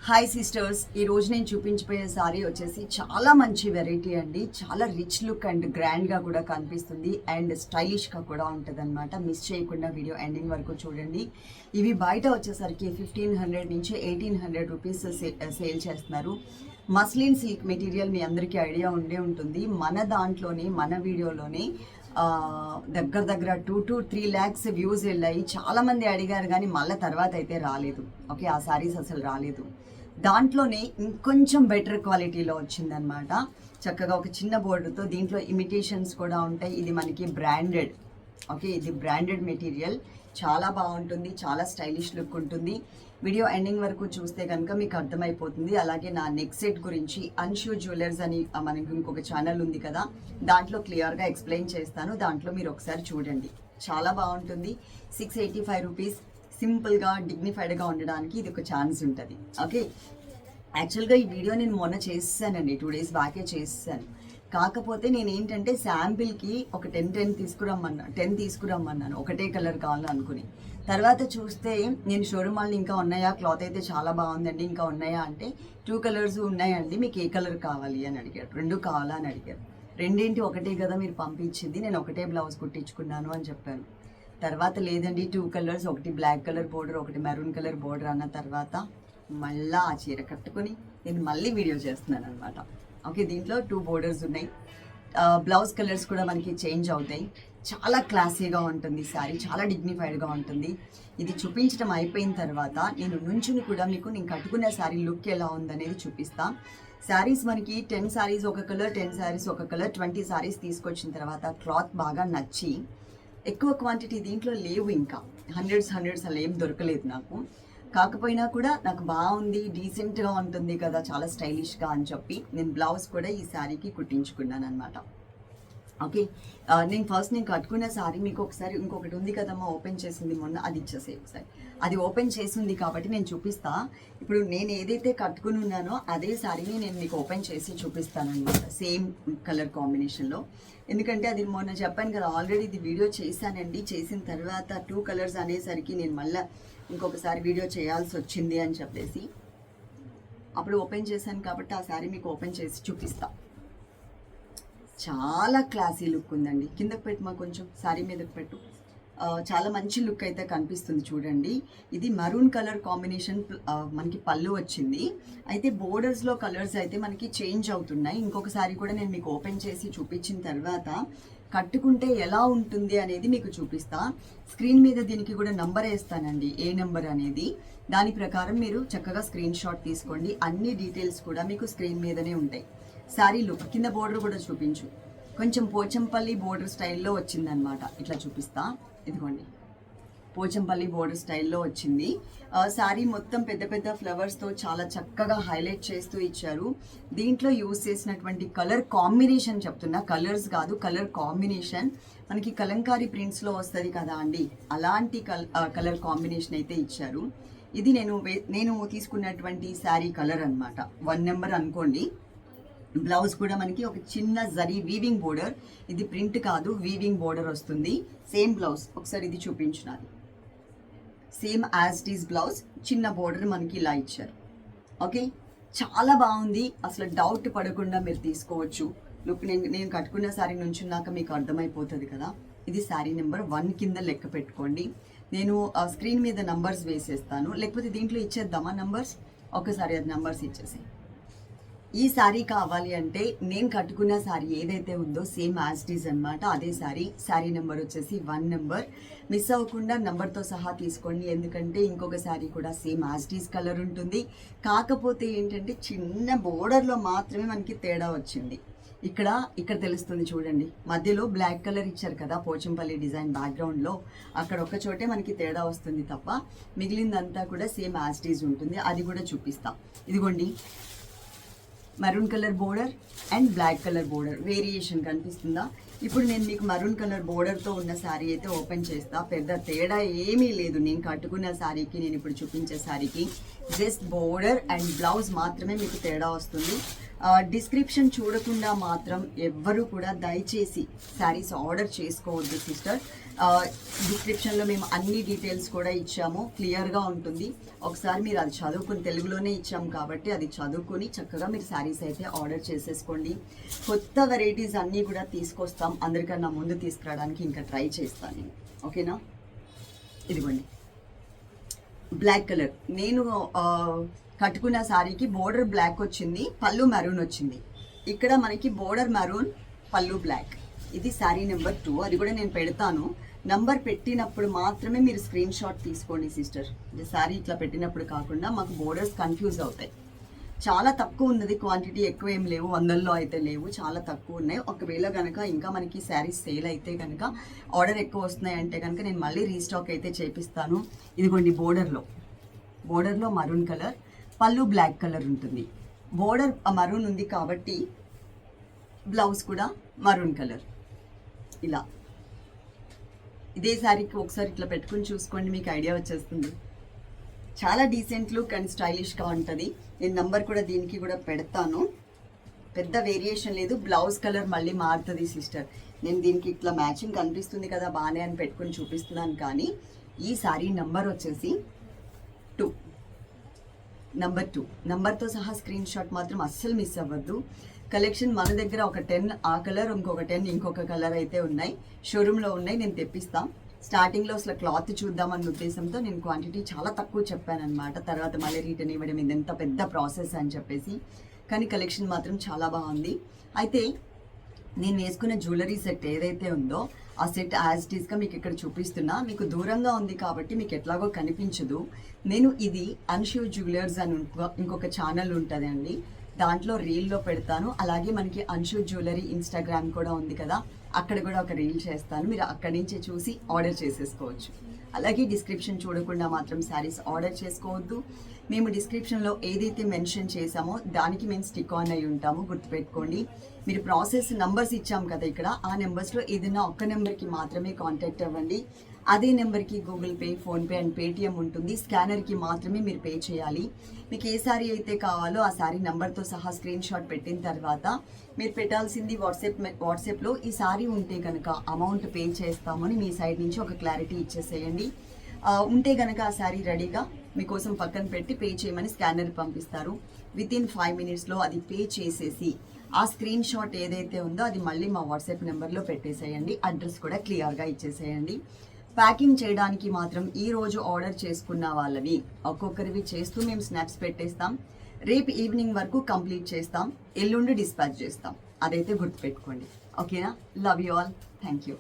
Hi sisters, ఈ రోజు నేను చూపించబోయే సారీ వచ్చేసి చాలా మంచి వెరైటీ అండి. చాలా రిచ్ లుక్ అండ్ గ్రాండ్గా కూడా కనిపిస్తుంది అండ్ స్టైలిష్గా కూడా ఉంటుంది అనమాట. మిస్ చేయకుండా వీడియో ఎండింగ్ వరకు చూడండి. ఇవి బయట వచ్చేసరికి 1500 నుంచి 1800 రూపీస్ సేల్ చేస్తున్నారు. మస్లిన్ సిల్క్ మెటీరియల్ మీ అందరికీ ఐడియా ఉండే ఉంటుంది. మన దాంట్లోనే మన వీడియోలోనే దగ్గర 2 to 3 lakhs వ్యూస్ వెళ్ళాయి. చాలామంది అడిగారు కానీ మళ్ళీ తర్వాత అయితే రాలేదు. ఓకే, ఆ సారీస్ అసలు రాలేదు. దాంట్లోనే ఇంకొంచెం బెటర్ క్వాలిటీలో వచ్చిందనమాట. చక్కగా ఒక చిన్న బోర్డర్తో దీంట్లో ఇమిటేషన్స్ కూడా ఉంటాయి. ఇది మనకి బ్రాండెడ్. ఓకే, ఇది బ్రాండెడ్ మెటీరియల్. చాలా బాగుంటుంది, చాలా స్టైలిష్ లుక్ ఉంటుంది. వీడియో ఎండింగ్ వరకు చూస్తే కనుక మీకు అర్థమైపోతుంది. అలాగే నా నెక్ సెట్ గురించి అన్షూ జ్యువెలర్స్ అని మనకి ఇంకొక ఛానల్ ఉంది కదా, దాంట్లో క్లియర్గా ఎక్స్ప్లెయిన్ చేస్తాను. దాంట్లో మీరు ఒకసారి చూడండి, చాలా బాగుంటుంది. 685 రూపీస్. సింపుల్గా డిగ్నిఫైడ్గా ఉండడానికి ఇది ఒక ఛాన్స్ ఉంటుంది. ఓకే, యాక్చువల్గా ఈ వీడియో నేను మొన్న చేసానండి, 2 days బ్యాకే చేసాను. కాకపోతే నేను ఏంటంటే శాంపిల్కి ఒక 10 తీసుకురమ్మన్నాను ఒకటే కలర్ కావాలనుకుని. తర్వాత చూస్తే నేను షోరూమ్ వాళ్ళని ఇంకా ఉన్నాయా, క్లాత్ అయితే చాలా బాగుందండి, ఇంకా ఉన్నాయా అంటే 2 కలర్స్ ఉన్నాయండి, మీకు ఏ కలర్ కావాలి అని అడిగారు. 2 కావాలా అని అడిగారు. రెండేంటి, ఒకటే కదా మీరు పంపించింది, నేను ఒకటే బ్లౌజ్ కుట్టించుకున్నాను అని చెప్పాను. తర్వాత లేదండి 2 కలర్స్, ఒకటి బ్లాక్ కలర్ బోర్డర్, ఒకటి మెరూన్ కలర్ బోర్డర్ అన్న తర్వాత మళ్ళీ ఆ చీర కట్టుకొని నేను మళ్ళీ వీడియో చేస్తున్నాను అనమాట. ఓకే, దీంట్లో 2 బోర్డర్స్ ఉన్నాయి. బ్లౌజ్ కలర్స్ కూడా మనకి చేంజ్ అవుతాయి. చాలా క్లాసీగా ఉంటుంది శారీ, చాలా డిగ్నిఫైడ్గా ఉంటుంది. ఇది చూపించడం అయిపోయిన తర్వాత నేను నుంచుని కూడా మీకు నేను కట్టుకునే శారీ లుక్ ఎలా ఉందనేది చూపిస్తా. శారీస్ మనకి 10 శారీస్ ఒక కలర్, 10 శారీస్ ఒక కలర్, 20 శారీస్ తీసుకొచ్చిన తర్వాత క్లాత్ బాగా నచ్చి ఎక్కువ క్వాంటిటీ దీంట్లో లేవు, ఇంకా హండ్రెడ్స్ అలా ఏం దొరకలేదు నాకు. కాకపోయినా కూడా నాకు బాగుంది, డీసెంట్గా ఉంటుంది కదా, చాలా స్టైలిష్గా అని చెప్పి నేను బ్లౌజ్ కూడా ఈ శారీకి కుట్టించుకున్నాను అనమాట. ఓకే, నేను కట్టుకున్న శారీ మీకు ఒకసారి ఇంకొకటి ఉంది కదమ్మా ఓపెన్ చేసింది మొన్న, అది ఇచ్చేసే ఒకసారి. అది ఓపెన్ చేసింది కాబట్టి నేను చూపిస్తా. ఇప్పుడు నేను ఏదైతే కట్టుకుని ఉన్నానో అదే శారీని నేను మీకు ఓపెన్ చేసి చూపిస్తాను అనమాట, సేమ్ కలర్ కాంబినేషన్లో. ఎందుకంటే అది మొన్న చెప్పాను కదా, ఆల్రెడీ ఇది వీడియో చేశానండి. చేసిన తర్వాత 2 కలర్స్ అనేసరికి నేను మళ్ళీ ఇంకొకసారి వీడియో చేయాల్సి వచ్చింది అని చెప్పేసి అప్పుడు ఓపెన్ చేశాను కాబట్టి ఆ శారీ మీకు ఓపెన్ చేసి చూపిస్తా. చాలా క్లాసీ లుక్ ఉందండి. కిందకు పెట్టు, మా కొంచెం శారీ మీదకి పెట్టు. చాలా మంచి లుక్ అయితే కనిపిస్తుంది చూడండి. ఇది మరూన్ కలర్ కాంబినేషన్ మనకి పళ్ళు వచ్చింది. అయితే బోర్డర్స్లో కలర్స్ అయితే మనకి చేంజ్ అవుతున్నాయి. ఇంకొకసారి కూడా నేను మీకు ఓపెన్ చేసి చూపించిన తర్వాత కట్టుకుంటే ఎలా ఉంటుంది అనేది మీకు చూపిస్తా. స్క్రీన్ మీద దీనికి కూడా నంబర్ వేస్తానండి, ఏ నెంబర్ అనేది. దాని ప్రకారం మీరు చక్కగా స్క్రీన్ షాట్ తీసుకోండి. అన్ని డీటెయిల్స్ కూడా మీకు స్క్రీన్ మీదనే ఉంటాయి. శారీ లుక్ కింద బోర్డర్ కూడా చూపించు. కొంచెం పోచంపల్లి బోర్డర్ స్టైల్లో వచ్చిందనమాట. ఇట్లా చూపిస్తా, ఇదిగోండి, పోచంపల్లి బోర్డర్ స్టైల్లో వచ్చింది. శారీ మొత్తం పెద్ద ఫ్లవర్స్తో చాలా చక్కగా హైలైట్ చేస్తూ ఇచ్చారు. దీంట్లో యూజ్ చేసినటువంటి కలర్ కాంబినేషన్ చెప్తున్నా, కలర్స్ కాదు, కలర్ కాంబినేషన్ మనకి కలంకారీ ప్రింట్స్లో వస్తుంది కదా అండి, అలాంటి కలర్ కాంబినేషన్ అయితే ఇచ్చారు. ఇది నేను తీసుకున్నటువంటి శారీ కలర్ అనమాట, 1 నెంబర్ అనుకోండి. బ్లౌజ్ కూడా మనకి ఒక చిన్న జరీ వీవింగ్ బోర్డర్, ఇది ప్రింట్ కాదు, వీవింగ్ బోర్డర్ వస్తుంది. సేమ్ బ్లౌజ్ ఒకసారి ఇది చూపించినారు, same as it is blouse, చిన్న బోర్డర్ మనకి ఇలా ఇచ్చారు. ఓకే, చాలా బాగుంది, అసలు డౌట్ పడకుండా మీరు తీసుకోవచ్చు. లుక్ నేను కట్టుకున్న శారీ నుంచున్నాక మీకు అర్థమైపోతుంది కదా. ఇది శారీ నెంబర్ 1 కింద లెక్క పెట్టుకోండి. నేను స్క్రీన్ మీద నంబర్స్ వేసేస్తాను, లేకపోతే దీంట్లో ఇచ్చేద్దామా నంబర్స్, ఒకసారి అది నంబర్స్ ఇచ్చేసి. ఈ శారీ కావాలి అంటే నేను కట్టుకున్న శారీ ఏదైతే ఉందో సేమ్ యాజ్ ఇట్ ఈజ్ అనమాట, అదే శారీ నెంబర్ వచ్చేసి 1 నెంబర్. మిస్ అవ్వకుండా నెంబర్తో సహా తీసుకోండి, ఎందుకంటే ఇంకొక శారీ కూడా same as it is colour ఉంటుంది. కాకపోతే ఏంటంటే చిన్న బోర్డర్లో మాత్రమే మనకి తేడా వచ్చింది. ఇక్కడ తెలుస్తుంది చూడండి, మధ్యలో బ్లాక్ కలర్ ఇచ్చారు కదా పోచంపల్లి డిజైన్ బ్యాక్గ్రౌండ్లో, అక్కడ ఒక చోటే మనకి తేడా వస్తుంది తప్ప మిగిలిందంతా కూడా సేమ్ యాజ్ ఇట్ ఈజ్ ఉంటుంది. అది కూడా చూపిస్తా. ఇదిగోండి, maroon colour border and black colour border variation కనిపిస్తుందా? ఇప్పుడు నేను మీకు మరూన్ కలర్ బోర్డర్తో ఉన్న శారీ అయితే ఓపెన్ చేస్తా. పెద్ద తేడా ఏమీ లేదు నేను కట్టుకున్న శారీకి, నేను ఇప్పుడు చూపించే శారీకి. జస్ట్ బోర్డర్ అండ్ బ్లౌజ్ మాత్రమే మీకు తేడా వస్తుంది. డిస్క్రిప్షన్ చూడకుండా మాత్రం ఎవ్వరూ కూడా దయచేసి శారీస్ ఆర్డర్ చేసుకోవద్దు సిస్టర్. డిస్క్రిప్షన్లో మేము అన్ని డీటెయిల్స్ కూడా ఇచ్చాము, క్లియర్గా ఉంటుంది. ఒకసారి మీరు అది చదువుకుని, తెలుగులోనే ఇచ్చాము కాబట్టి అది చదువుకొని చక్కగా మీరు శారీస్ అయితే ఆర్డర్ చేసేసుకోండి. కొత్త వెరైటీస్ అన్నీ కూడా తీసుకొస్తాం, అందరికన్నా ముందు తీసుకురావడానికి ఇంకా ట్రై చేస్తాను నేను. ఓకేనా? ఇదిగోండి బ్లాక్ కలర్. నేను కట్టుకున్న శారీకి బోర్డర్ బ్లాక్ వచ్చింది, పళ్ళు మెరూన్ వచ్చింది. ఇక్కడ మనకి బోర్డర్ మెరూన్, పళ్ళు బ్లాక్. ఇది శారీ నెంబర్ 2. అది కూడా నేను పెడతాను. నంబర్ పెట్టినప్పుడు మాత్రమే మీరు స్క్రీన్ షాట్ తీసుకోండి సిస్టర్. శారీ ఇట్లా పెట్టినప్పుడు కాకుండా మాకు బోర్డర్స్ కన్ఫ్యూజ్ అవుతాయి. చాలా తక్కువ ఉన్నది, క్వాంటిటీ ఎక్కువ ఏం లేవు, 100లో అయితే లేవు, చాలా తక్కువ ఉన్నాయి. ఒకవేళ కనుక ఇంకా మనకి శారీస్ సేల్ అయితే కనుక, ఆర్డర్ ఎక్కువ వస్తున్నాయి అంటే కనుక నేను మళ్ళీ రీస్టాక్ అయితే చేపిస్తాను. ఇదిగోండి బోర్డర్లో మరూన్ కలర్, పళ్ళు బ్లాక్ కలర్ ఉంటుంది. బోర్డర్ మరూన్ ఉంది కాబట్టి బ్లౌజ్ కూడా మరూన్ కలర్. ఇలా ఇదే శారీకి ఒకసారి ఇట్లా పెట్టుకుని చూసుకోండి, మీకు ఐడియా వచ్చేస్తుంది. చాలా డీసెంట్ లుక్ అండ్ స్టైలిష్గా ఉంటుంది. నేను నంబర్ కూడా దీనికి కూడా పెడతాను. పెద్ద వేరియేషన్ లేదు, బ్లౌజ్ కలర్ మళ్ళీ మారుతుంది సిస్టర్. నేను దీనికి ఇట్లా మ్యాచింగ్ కనిపిస్తుంది కదా బాగానే అని పెట్టుకుని చూపిస్తున్నాను, కానీ ఈ శారీ నంబర్ వచ్చేసి 2. నంబర్ 2 నంబర్తో సహా స్క్రీన్ షాట్ మాత్రం అస్సలు మిస్ అవ్వద్దు. కలెక్షన్ మన దగ్గర ఒక 10 ఆ కలర్, ఇంకొక 10 ఇంకొక కలర్ అయితే ఉన్నాయి, షోరూంలో ఉన్నాయి, నేను తెప్పిస్తాం. స్టార్టింగ్లో అసలు క్లాత్ చూద్దామన్న ఉద్దేశంతో నేను క్వాంటిటీ చాలా తక్కువ చెప్పాను అనమాట. తర్వాత మళ్ళీ రిటర్న్ ఇవ్వడం ఇదంత పెద్ద ప్రాసెస్ అని చెప్పేసి, కానీ కలెక్షన్ మాత్రం చాలా బాగుంది. అయితే నేను వేసుకున్న జ్యువెలరీ సెట్ ఏదైతే ఉందో ఆ సెట్ యాజ్ ఇట్ ఈస్గా మీకు ఇక్కడ చూపిస్తున్నా. మీకు దూరంగా ఉంది కాబట్టి మీకు ఎట్లాగో కనిపించదు. నేను ఇది అన్షూ జ్యువెలర్స్ అని ఇంకొక ఛానల్ ఉంటుంది అండి, దాంట్లో రీల్లో పెడతాను. అలాగే మనకి అన్షూ జ్యువెలరీ ఇన్స్టాగ్రామ్ కూడా ఉంది కదా, అక్కడ కూడా ఒక రీల్ చేస్తాను, మీరు అక్కడి నుంచి చూసి ఆర్డర్ చేసేసుకోవచ్చు. అలాగే డిస్క్రిప్షన్ చూడకుండా మాత్రం శారీస్ ఆర్డర్ చేసుకోవద్దు. మేము డిస్క్రిప్షన్లో ఏదైతే మెన్షన్ చేసామో దానికి మేము స్టిక్ ఆన్ అయి ఉంటాము, గుర్తుపెట్టుకోండి. మీరు ప్రాసెస్ నంబర్స్ ఇచ్చాము కదా ఇక్కడ, ఆ నెంబర్స్లో ఏదైనా ఒక్క నెంబర్కి మాత్రమే కాంటాక్ట్ అవ్వండి. అదే నెంబర్కి Google pay, PhonePe and Paytm ఉంటుంది. స్కానర్కి మాత్రమే మీరు పే చేయాలి. మీకు ఏ శారీ అయితే కావాలో ఆ శారీ నెంబర్తో సహా స్క్రీన్ షాట్ పెట్టిన తర్వాత మీరు పెట్టాల్సింది వాట్సాప్లో ఈ శారీ ఉంటే కనుక అమౌంట్ పే చేస్తామని మీ సైడ్ నుంచి ఒక క్లారిటీ ఇచ్చేసేయండి. ఉంటే కనుక ఆ శారీ రెడీగా మీకోసం పక్కన పెట్టి పే చేయమని స్కానర్ పంపిస్తారు. వితిన్ 5 minutesలో అది పే చేసేసి ఆ స్క్రీన్ షాట్ ఏదైతే ఉందో అది మళ్ళీ మా వాట్సాప్ నెంబర్లో పెట్టేసేయండి. అడ్రస్ కూడా క్లియర్గా ఇచ్చేసేయండి. ప్యాకింగ్ చేయడానికి మాత్రం ఈ రోజు ఆర్డర్ చేసుకున్న వాళ్ళవి ఒక్కొక్కరివి చేస్తూ మేము స్నాప్స్ పెట్టేస్తాం. రేపు ఈవినింగ్ వరకు కంప్లీట్ చేస్తాం, ఎల్లుండి డిస్పాచ్ చేస్తాం. అదైతే గుర్తుపెట్టుకోండి. ఓకేనా? Love you all. Thank you.